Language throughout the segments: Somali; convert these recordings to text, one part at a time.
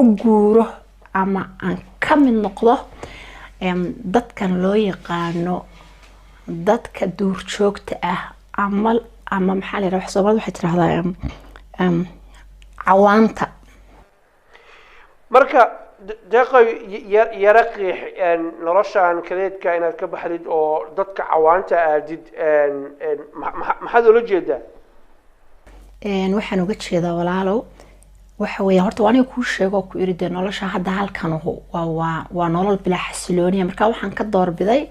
uguuro ama aan ka mid noqdo dadkan loo yaqaano dadka duurjoogta ah ama maxaa la yiraahdaa Soomaalidu waxay tiraahdaa cawaanta. marka deeqay yaraqi noloshan kaleedka inaad ka baxdid oo dadka cawaanta aadid maxaad ula jeedaa waxaan uga jeedaa walaalow waxa weeye horta waan ku sheego ku iride nolosha hadda halkan waa nolol bilaa xasilooniya marka waxaan ka doorbiday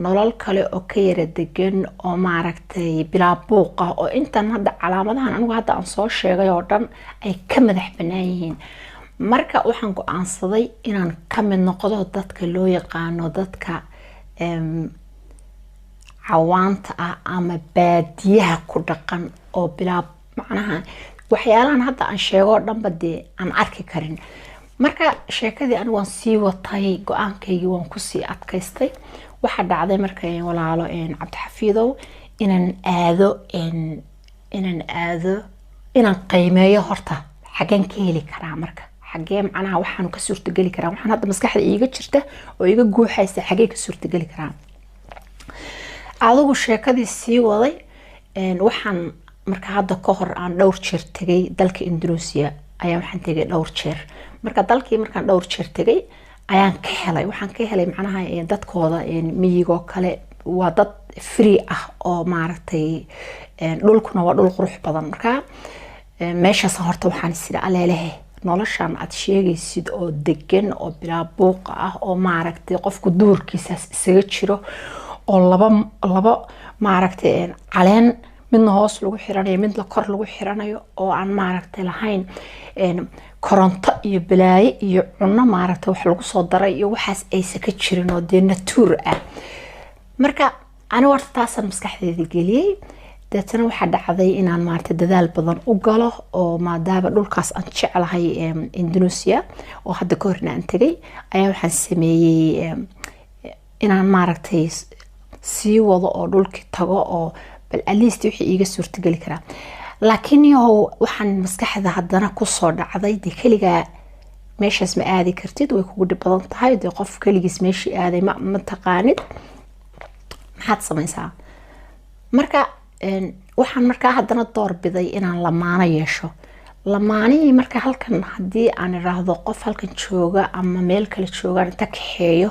nolol kale oo ka yara degan oo maaragtay bilaa buuq ah oo intan hadda calaamadahan anigu hadda aan soo sheegay oo dhan ay ka madax banaan yihiin marka waxaan go'aansaday inaan ka mid noqdo dadka loo yaqaano dadka cawaanta ah ama baadiyaha ku dhaqan oo bilaa macnaha waxyaalahan hadda aan sheego dhanba dee aan arki karin marka sheekadii anigu waan sii watay go'aankaygii waan ku sii adkaystay waxa dhacday markay walaalo Cabdixafiidow inaan qiimeeyo horta xagan ka heli karaa marka xagee macnaha waxaan ka suurtagali karaa waxaan hadda maskaxda iiga jirta oo iiga guuxaysa xagee ka suurtagali karaa adigu sheekadii sii waday waxaan marka hadda ka hor aan dhowr jeer tagay dalka Indonesia ayaa waxaan tagay dhowr jeer marka dalkii markaan dhowr jeer tagay ayaan ka helay waxaan ka helay macnaha dadkooda miyigo kale waa dad free ah oo maaragtay dhulkuna waa dhul qurux badan marka meeshaas horta waxaan isla aleelahay noloshan aad sheegaysid oo degan oo bilaa buuq ah oo maaragtay qofku duurkiisa isaga jiro oo laba maaragtay caleen midna hoos lagu xiranayo midna kor lagu xiranayo oo aan maaragtay lahayn koronto iyo balaaye iyo cunno maaragtay wax lagu soo daray iyo waxaas aysan ka jirin oo dee natuur ah marka ani warta taasan maskaxdeeda geliyay dadana waxa dhacday inaan maaragtay dadaal badan u galo oo maadaama dhulkaas aan jeclahay Indonesia oo hadda ka horna aan tagay ayaa waxaan sameeyay inaan maaragtay sii wado oo dhulkii tago oo bal at least wixii iiga suurtagali karaa laakiin waxaan maskaxda haddana ku soo dhacday de kaliga meeshaas ma aadi kartid way kugu dhib badan tahay de qof kaligiis meeshii aaday ma taqaanid maxaad samaysaa marka waxaan markaa haddana doorbiday inaan lamaano yeesho lamaanihii marka halkan haddii aan iraahdo qof halkan jooga ama meel kale joogaan inta kaxeeyo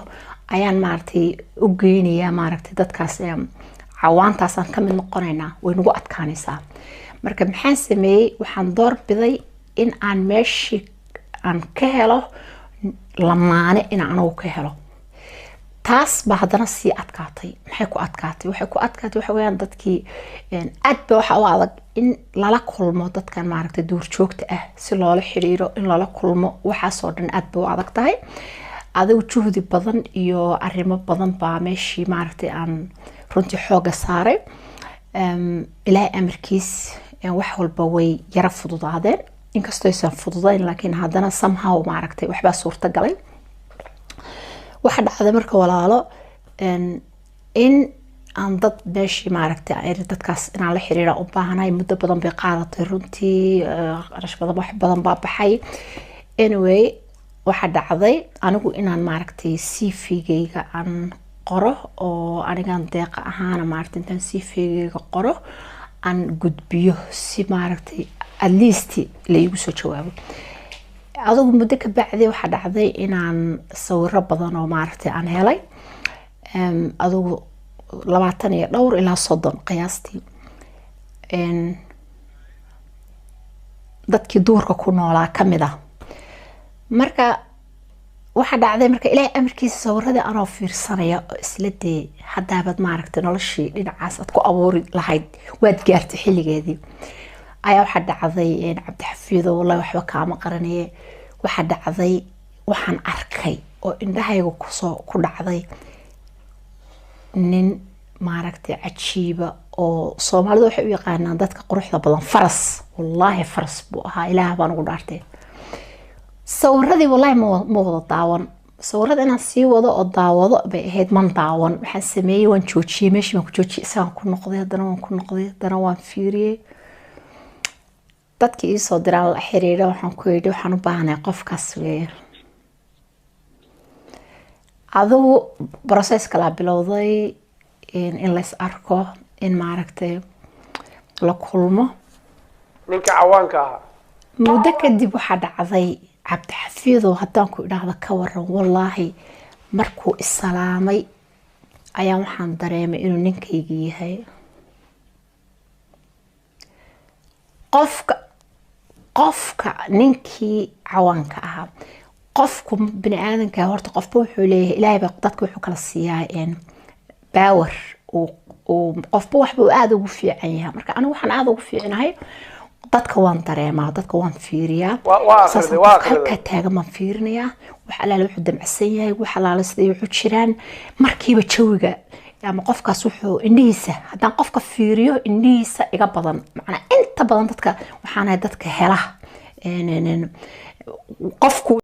ayaan maaragtay u geynayaa maaragtay dadkaas cawaantaasaan ka mid noqonaynaa way nagu adkaanaysaa marka maxaan sameeyey waxaan doorbiday in aan meeshii aan ka helo lamaane in aan anigu ka helo taas ba haddana sii adkaatay maxay ku adkaatay waxa weeyaan dadkii aad ba waxa u adag in lala kulmo dadkan maaragtay duurjoogta ah si loola xiriiro in lala kulmo waxaasoo dhan aad ba u adag tahay adigu juhdi badan iyo arrimo badan baa meeshii maaragtay aan runtii xooga saaray ilaahay amarkiis wax walba way yara fududaadeen inkastoo aysan fududayn laakiin haddana somehow maaragtay waxbaa suurta galay waxa dhacday marka walaalo in aan dad meeshii maaragtay dadkaas inaan la xiriira u baahanahay muddo badan bay qaadatay runtii qarash badan wax badan baa baxay anyway waxa dhacday anigu inaan maaragtay CV-gayga aan qoro oo anigaan deeqa ahaan maaragtay intaan CV-gayga qoro aan gudbiyo si maaragtay at least la igu soo jawaabo adigu muddo ka bacday waxa dhacday inaan sawiro badan oo maaragtay aan helay adigu 20 iyo dhowr ilaa 30 qiyaastii dadkii duurka ku noolaa kamid ah marka waxa dhacday marka ilaahay amarkiisa sawirada anoo fiirsanaya isla dee haddaabad maaragtay noloshii dhinacaas aad ku abuuri lahayd waad gaartay xilligeedii ayaa waxa dhacday Cabdixafiidow wallahi waxba kaama qaranaye waxa dhacday waxaan arkay oo indhahayga ku dhacday nin maaragtay cajiiba oo Soomaalidu waxay u yaqaanaan dadka quruxda badan faras wallahi faras buu ahaa ilaahay baan ugu dhaartay sawirradii wallahi ma wada daawan sawirrada inaan sii wado oo daawado bay ahayd man daawan waxaan sameeyay waan joojiyay meeshii waan ku joojiyay isaan ku noqday haddana waan fiiriyay dadkii ii soo diraan la xiriira waxaan ku yidhi waxaan u baahnay qofkaas weeye adigu processka la bilowday in la is arko in maaragtay la kulmo ninka cawaanka ahaa muddo kadib waxaa dhacday cabdixafiidow haddaan ku idhaahdo ka waran wallaahi markuu isalaamay ayaa waxaan dareemay inuu ninkayga yahay qofka ninkii cawaanka ahaa qofku bini aadanka horta qofba wuxuu leeyahay ilaahay baa dadka wuxuu kala siiyaa power uu qofba waxba uu aad ugu fiican yahay marka anigu waxaan aad ugu fiicanahay dadka waan dareemaa dadka waan fiiriyaa halka taagan maan fiirinayaa wax alaale wuxuu damacsan yahay wax alaale siday wuxuu jiraan markiiba jawiga ama qofkaas wuxuu indhihiisa haddaan qofka fiiriyo indhihiisa iga badan macnaa inta badan dadka waxaan ahay dadka hela qofku